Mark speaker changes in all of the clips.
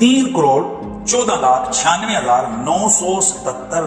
Speaker 1: 3,14,96,977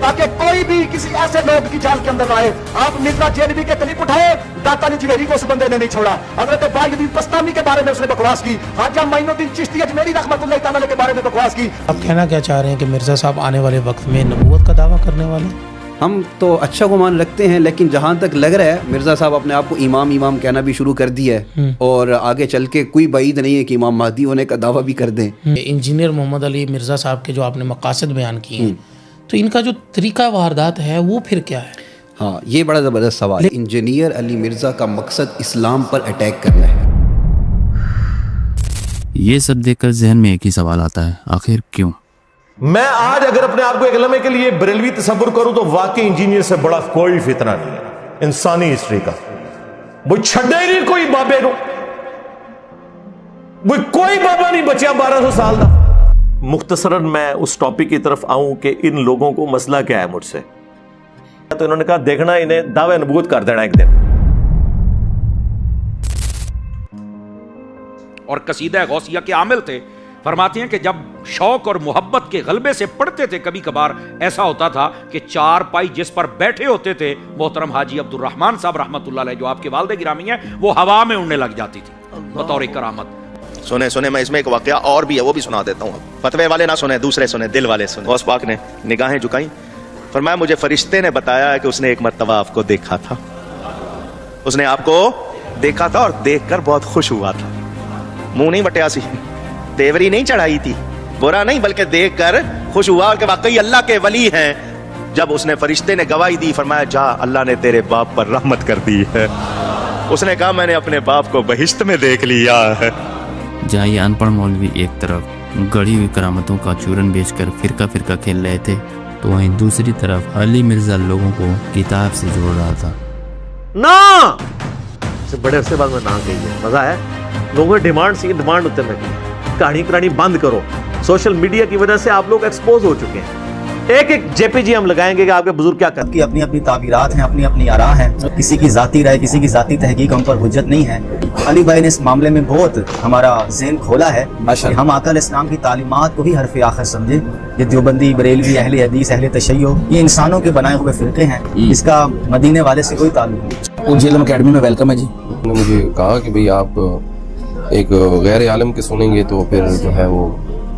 Speaker 2: تاکہ کوئی بھی کسی ایسے لوگ کی جال کے اندر نہ آئے. آپ مرزا جیلوی کے کلپ اٹھائے, داتا جوہری کو اس بندے نے نہیں چھوڑا. حضرت باقی بستامی کے بارے میں اس نے بکواس کی, خواجہ معین الدین چشتی اجمیری رحمۃ اللہ تعالی کے بارے میں بکواس کی.
Speaker 3: آپ کہنا کیا چاہ رہے ہیں کہ مرزا صاحب آنے والے وقت میں نبوت کا دعویٰ کرنے والے ہیں؟
Speaker 4: ہم تو اچھا گمان رکھتے ہیں, لیکن جہاں تک لگ رہا ہے مرزا صاحب اپنے آپ کو امام کہنا بھی شروع کر دیا ہے, اور آگے چل کے کوئی بعید نہیں ہے کہ امام مہدی ہونے کا دعویٰ بھی کر دیں.
Speaker 3: انجینئر محمد علی مرزا صاحب کے جو آپ نے مقاصد بیان کیے ہیں, تو ان کا جو طریقہ واردات ہے وہ پھر کیا ہے؟
Speaker 4: ہاں, یہ بڑا زبردست سوال ہے. انجینئر علی مرزا کا مقصد اسلام پر اٹیک کرنا ہے.
Speaker 5: یہ سب دیکھ کر ذہن میں ایک ہی سوال آتا ہے, آخر کیوں؟
Speaker 6: میں آج اگر اپنے آپ کو ایک لمحے کے لیے بریلوی تصور کروں تو واقعی انجینئر سے بڑا کوئی فتنہ نہیں ہے انسانی ہسٹری کا. وہ چھڑے ہی نہیں کوئی بابے کو, وہ کوئی بابا نہیں بچیا 1200 سال دا. مختصراً میں اس ٹاپک کی طرف آؤں کہ ان لوگوں کو مسئلہ کیا ہے مجھ سے. تو انہوں نے کہا دیکھنا انہیں دعوے نبوت کر دینا ایک دن.
Speaker 7: اور قصیدہ غوثیہ کے عامل تھے. فرماتے ہیں کہ جب شوق اور محبت کے غلبے سے پڑھتے تھے, کبھی کبھار ایسا ہوتا تھا کہ چار پائی جس پر بیٹھے ہوتے تھے محترم حاجی عبد الرحمن صاحب رحمۃ اللہ علیہ, جو آپ کے والد گرامی ہیں, وہ ہوا میں اڑنے لگ جاتی تھی بطور کرامت.
Speaker 8: سنے میں اس میں ایک واقعہ اور بھی ہے, وہ بھی سنا دیتا ہوں. فتوے والے نہ سنیں, دوسرے سنیں, دل والے سنیں. غوث پاک نے نگاہیں جھکائیں, فرمایا مجھے فرشتے نے بتایا کہ اس نے ایک مرتبہ آپ کو دیکھا تھا. اس نے آپ کو دیکھا تھا اور دیکھ کر بہت خوش ہوا تھا. منہ نہیں وٹیا سی, تیوری نہیں چڑھائی تھی, برا نہیں, بلکہ دیکھ کر خوش ہوا کہ واقعی اللہ کے ولی ہیں. جب اس نے فرشتے نے گواہی دی, فرمایا جا اللہ نے تیرے باپ پر رحمت کر دی ہے. اس نے کہا میں نے اپنے باپ کو بہشت میں دیکھ لیا ہے.
Speaker 5: جہاں یہ ان پڑھ مولوی ایک طرف گڑی ہوئی کرامتوں کا چورن بیچ کر فرقہ کھیل رہے تھے, تو وہیں دوسری طرف علی مرزا لوگوں کو کتاب سے جوڑ رہا تھا.
Speaker 6: نا بڑے عرصے بعد میں نہ گئی ہے, مزہ ہے. لوگوں کی ڈیمانڈ سی, ڈیمانڈ اترنے کی. کہانی پرانی بند کرو. سوشل میڈیا کی وجہ سے آپ لوگ ایکسپوز ہو چکے ہیں. ایک جے پی جی ہم لگائیں گے کہ آپ کے بزرگ کیا کرتے ہیں.
Speaker 9: اپنی تعبیرات ہیں, اپنی آراء ہیں, کسی کی ذاتی رائے, کسی کی ذاتی تحقیق ہم پر حجت نہیں ہے. علی بھائی نے اس معاملے میں بہت ہمارا ذہن کھولا ہے کہ ہم آقا علیہ السلام کی تعلیمات کو ہی حرف آخر سمجھیں. یہ دیوبندی, بریلوی, اہل حدیث, اہل تشیع, یہ انسانوں کے بنائے ہوئے فرقے ہیں, اس کا مدینے والے سے کوئی تعلق نہیں.
Speaker 10: جی علم اکیڈمی میں ویلکم ہے. جی انہوں نے مجھے کہا کہ بھئی آپ ایک غیر عالم کے سنیں گے تو پھر جو ہے وہ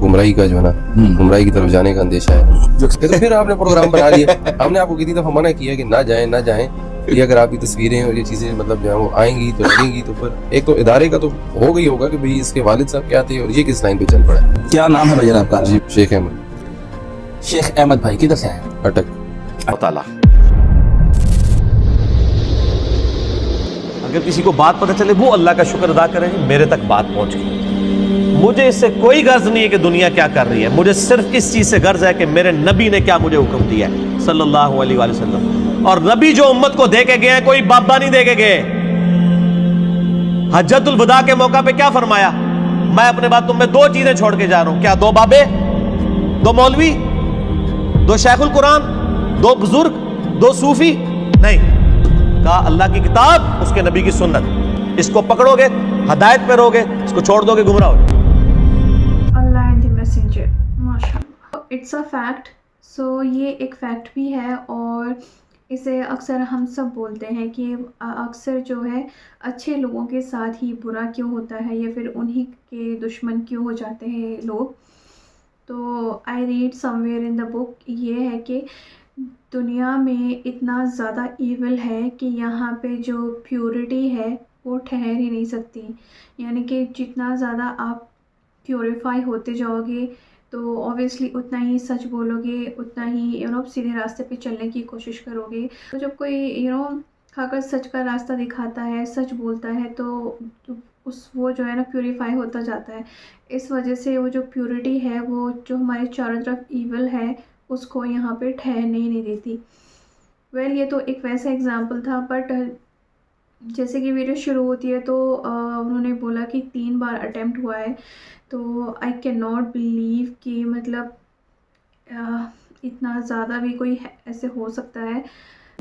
Speaker 10: گمراہی کا جو ہے نا, گمراہی کی طرف جانے کا اندیشہ ہے. تو پھر آپ نے پروگرام بنا لیا. ہم نے آپ کو کتنی دفعہ منع کیا کہ نہ جائیں. یہ اگر آپ کی تصویریں اور یہ چیزیں مطلب جو ہے وہ آئیں گی تو لگیں گی, تو پھر ایک تو ادارے کا تو ہو گئی ہوگا کہ بھئی اس کے والد صاحب کیا تھے اور یہ کس لائن پہ چل پڑا ہے.
Speaker 9: کیا نام ہے بھائی آپ کا؟
Speaker 10: جی شیخ احمد.
Speaker 9: شیخ احمد بھائی کدھر سے ہیں؟
Speaker 10: اٹک.
Speaker 6: تعالیٰ اگر کسی کو بات پتہ چلے وہ اللہ کا شکر ادا کرے. میرے تک بات پہنچ گئی. مجھے اس سے کوئی غرض نہیں ہے کہ دنیا کیا کر رہی ہے. مجھے صرف اس چیز سے غرض ہے کہ میرے نبی نے کیا مجھے حکم دیا ہے صلی اللہ علیہ وآلہ وسلم. اور نبی جو امت کو دے کے گئے ہیں, کوئی بابا نہیں دے کے گئے. حجۃ الوداع کے موقع پہ کیا فرمایا؟ میں اپنے بعد تم میں 2 چیزیں چھوڑ کے جا رہا ہوں. کیا 2 بابے, 2 مولوی, 2 شیخ القرآن, 2 بزرگ, 2 صوفی نہیں. کہا اللہ کی کتاب, اس کے نبی کی سنت. اس کو پکڑو گے ہدایت پہ رہو گے, اس کو چھوڑ دو گے گمراہ ہو گے.
Speaker 11: اللہ اینڈ دی میسنجر, ماشاءاللہ. It's a fact. سو یہ ایک فیکٹ بھی ہے, اور اسے اکثر ہم سب بولتے ہیں کہ اکثر جو ہے اچھے لوگوں کے ساتھ ہی برا کیوں ہوتا ہے, یا پھر انہی کے دشمن کیوں ہو جاتے ہیں لوگ. تو آئی ریڈ سم ویئر ان دا بک, یہ ہے کہ دنیا میں اتنا زیادہ ایول ہے کہ یہاں پہ جو پیورٹی ہے وہ ٹھہر ہی نہیں سکتی. یعنی کہ جتنا زیادہ آپ پیوریفائی ہوتے جاؤ گے تو اوبیسلی اتنا ہی سچ بولو گے, اتنا ہی سیدھے راستے پہ چلنے کی کوشش کرو گے. تو جب کوئی اگر سچ کا راستہ دکھاتا ہے, سچ بولتا ہے, تو وہ جو ہے نا پیوریفائی ہوتا جاتا ہے. اس وجہ سے وہ جو پیورٹی ہے, وہ جو ہمارے چاروں طرف ایول ہے, اس کو یہاں پہ ٹھہرنے ہی نہیں دیتی. یہ تو ایک ویسا ایگزامپل تھا. بٹ جیسے کہ ویڈیو شروع ہوتی ہے تو انہوں نے بولا کہ 3 بار اٹیمپٹ ہوا ہے. تو آئی کین ناٹ بلیو کہ مطلب اتنا زیادہ بھی کوئی ایسے ہو سکتا ہے.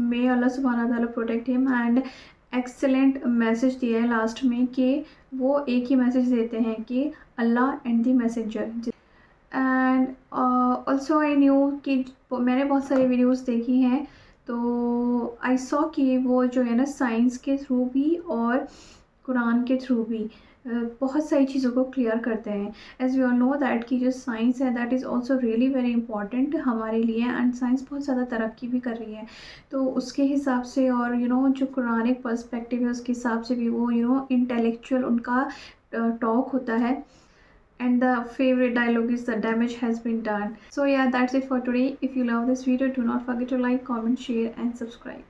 Speaker 11: میں اللہ سبحانہ تعالیٰ پروٹیکٹ ہم. اینڈ ایکسلنٹ میسج دیا ہے لاسٹ میں, کہ وہ ایک ہی میسج دیتے ہیں کہ Allah and the messenger. And also I knew کہ میں نے بہت ساری ویڈیوز دیکھی ہیں تو آئی سو کہ وہ جو ہے نا سائنس کے تھرو بھی اور قرآن کے تھرو بھی بہت ساری چیزوں کو کلیئر کرتے ہیں. As you all know that کہ جو سائنس ہے that is also really very important ہمارے لیے اینڈ سائنس بہت زیادہ ترقی بھی کر رہی ہے تو اس کے حساب سے اور جو قرآنک پرسپیکٹیو ہے اس کے حساب سے بھی وہ انٹلیکچوئل ان کا ٹاک ہوتا ہے. And the favorite dialogue is the damage has been done. So yeah, that's it for today. If you love this video, do not forget to like, comment, share and subscribe.